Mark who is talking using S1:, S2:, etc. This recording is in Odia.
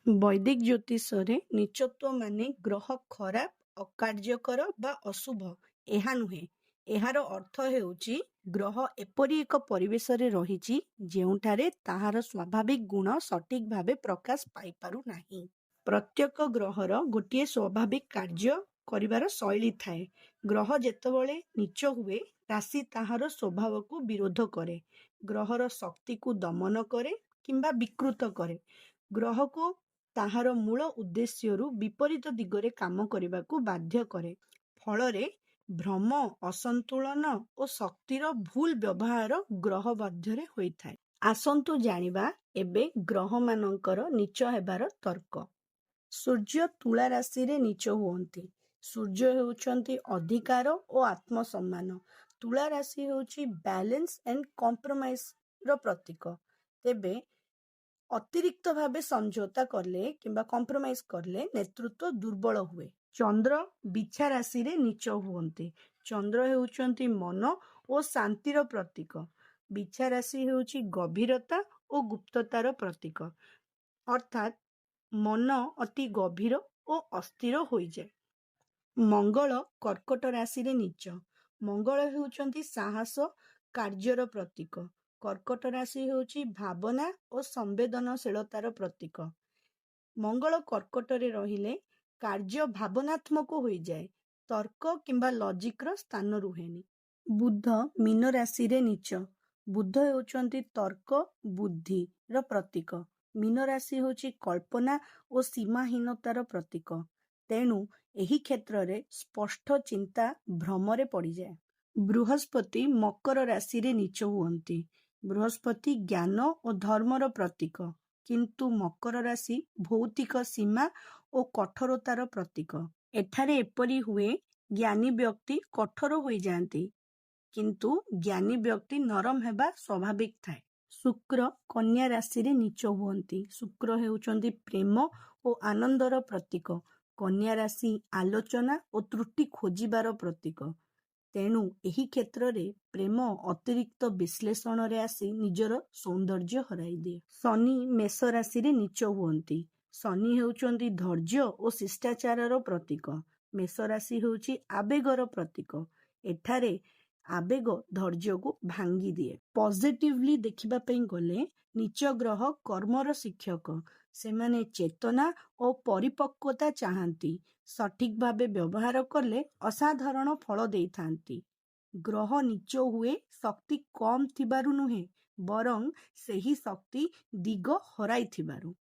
S1: ବୈଦିକ ଜ୍ୟୋତିଷରେ ନୀଚତ୍ୱ ମାନେ ଗ୍ରହ ଖରାପ, ଅକାର୍ଯ୍ୟକର ବା ଅଶୁଭ ଏହା ନୁହେଁ। ଏହାର ଅର୍ଥ ହେଉଛି ଗ୍ରହ ଏପରି ଏକ ପରିବେଶରେ ରହିଛି ଯେଉଁଠାରେ ତାହାର ସ୍ୱାଭାବିକ ଗୁଣ ସଠିକ ଭାବେ ପ୍ରକାଶ ପାଇପାରୁନାହିଁ। ପ୍ରତ୍ୟେକ ଗ୍ରହର ଗୋଟିଏ ସ୍ୱାଭାବିକ କାର୍ଯ୍ୟ କରିବାର ଶୈଳୀ ଥାଏ। ଗ୍ରହ ଯେତେବେଳେ ନୀଚ ହୁଏ, ରାଶି ତାହାର ସ୍ୱଭାବକୁ ବିରୋଧ କରେ, ଗ୍ରହର ଶକ୍ତିକୁ ଦମନ କରେ କିମ୍ବା ବିକୃତ କରେ, ଗ୍ରହକୁ ତାହାର ମୂଳ ଉଦ୍ଦେଶ୍ୟରୁ ବିପରୀତ ଦିଗରେ କାମ କରିବାକୁ ବାଧ୍ୟ କରେ। ଫଳରେ ଭ୍ରମ, ଅସନ୍ତୁଳନ ଓ ଶକ୍ତିର ଭୁଲ ବ୍ୟବହାର ଗ୍ରହ ମଧ୍ୟରେ ହୋଇଥାଏ। ଆସନ୍ତୁ ଜାଣିବା ଏବେ ଗ୍ରହମାନଙ୍କର ନୀଚ ହେବାର ତର୍କ। ସୂର୍ଯ୍ୟ ତୁଳା ରାଶିରେ ନୀଚ ହୁଅନ୍ତି। ସୂର୍ଯ୍ୟ ହେଉଛନ୍ତି ଅଧିକାର ଓ ଆତ୍ମସମ୍ମାନ। ତୁଳା ରାଶି ହେଉଛି ବ୍ୟାଲେନ୍ସ ଆଣ୍ଡ କମ୍ପ୍ରମାଇଜର ପ୍ରତୀକ। ତେବେ ଅତିରିକ୍ତ ଭାବେ ସମଝୋତା କଲେ କିମ୍ବା କମ୍ପ୍ରମାଇଜ କଲେ ନେତୃତ୍ୱ ଦୁର୍ବଳ ହୁଏ। ଚନ୍ଦ୍ର ବିଛା ରାଶିରେ ନୀଚ ହୁଅନ୍ତି। ଚନ୍ଦ୍ର ହେଉଛନ୍ତି ମନ ଓ ଶାନ୍ତିର ପ୍ରତୀକ। ବିଛା ରାଶି ହେଉଛି ଗଭୀରତା ଓ ଗୁପ୍ତତାର ପ୍ରତୀକ, ଅର୍ଥାତ୍ ମନ ଅତି ଗଭୀର ଓ ଅସ୍ଥିର ହୋଇଯାଏ। ମଙ୍ଗଳ କର୍କଟ ରାଶିରେ ନୀଚ। ମଙ୍ଗଳ ହେଉଛନ୍ତି ସାହସ, କାର୍ଯ୍ୟର ପ୍ରତୀକ। କର୍କଟ ରାଶି ହେଉଛି ଭାବନା ଓ ସମ୍ବେଦନଶୀଳତାର ପ୍ରତୀକ। ମଙ୍ଗଳ କର୍କଟରେ ରହିଲେ କାର୍ଯ୍ୟ ଭାବନାତ୍ମକ ହୋଇଯାଏ, ତର୍କ କିମ୍ବା ଲଜିକର ସ୍ଥାନ ରୁହେନି। ବୁଧ ମୀନ ରାଶିରେ ନୀଚ। ବୁଧ ହେଉଛନ୍ତି ତର୍କ, ବୁଦ୍ଧିର ପ୍ରତୀକ। ମୀନ ରାଶି ହେଉଛି କଳ୍ପନା ଓ ସୀମାହୀନତାର ପ୍ରତୀକ। ତେଣୁ ଏହି କ୍ଷେତ୍ରରେ ସ୍ପଷ୍ଟ ଚିନ୍ତା ଭ୍ରମରେ ପଡ଼ିଯାଏ। ବୃହସ୍ପତି ମକର ରାଶିରେ ନୀଚ ହୁଅନ୍ତି। ବୃହସ୍ପତି ଜ୍ଞାନ ଓ ଧର୍ମର ପ୍ରତୀକ, କିନ୍ତୁ ମକର ରାଶି ଭୌତିକ ସୀମା ଓ କଠୋରତାର ପ୍ରତୀକ। ଏଠାରେ ଏପରି ହୁଏ, ଜ୍ଞାନୀ ବ୍ୟକ୍ତି କଠୋର ହୋଇଯାଆନ୍ତି, କିନ୍ତୁ ଜ୍ଞାନୀ ବ୍ୟକ୍ତି ନରମ ହେବା ସ୍ୱାଭାବିକ ଥାଏ। ଶୁକ୍ର କନ୍ୟା ରାଶିରେ ନୀଚ ହୁଅନ୍ତି। ଶୁକ୍ର ହେଉଛନ୍ତି ପ୍ରେମ ଓ ଆନନ୍ଦର ପ୍ରତୀକ। କନ୍ୟା ରାଶି ଆଲୋଚନା ଓ ତ୍ରୁଟି ଖୋଜିବାର ପ୍ରତୀକ। ତେଣୁ ଏହି କ୍ଷେତ୍ରରେ ପ୍ରେମ ଅତିରିକ୍ତ ବିଶ୍ଳେଷଣରେ ଆସି ନିଜର ସୌନ୍ଦର୍ଯ୍ୟ ହରାଇଦିଏ। ଶନି ମେଷ ରାଶିରେ ନୀଚ ହୁଅନ୍ତି। ଶନି ହେଉଛନ୍ତି ଧୈର୍ଯ୍ୟ ଓ ଶିଷ୍ଟାଚାରର ପ୍ରତୀକ। ମେଷ ରାଶି ହେଉଛି ଆବେଗର ପ୍ରତୀକ। ଏଠାରେ ଆବେଗ ଧୈର୍ଯ୍ୟକୁ ଭାଙ୍ଗିଦିଏ। ପଜିଟିଭଲି ଦେଖିବା ପାଇଁ ଗଲେ ନୀଚ ଗ୍ରହ କର୍ମର ଶିକ୍ଷକ। ସେମାନେ ଚେତନା ଓ ପରିପକ୍ୱତା ଚାହାନ୍ତି। ସଠିକ ଭାବେ ବ୍ୟବହାର କଲେ ଅସାଧାରଣ ଫଳ ଦେଇଥାନ୍ତି। ଗ୍ରହ ନୀଚ ହୁଏ ଶକ୍ତି କମ୍ ଥିବାରୁ ନୁହେଁ, ବରଂ ସେହି ଶକ୍ତି ଦିଗ ହରାଇଥିବାରୁ।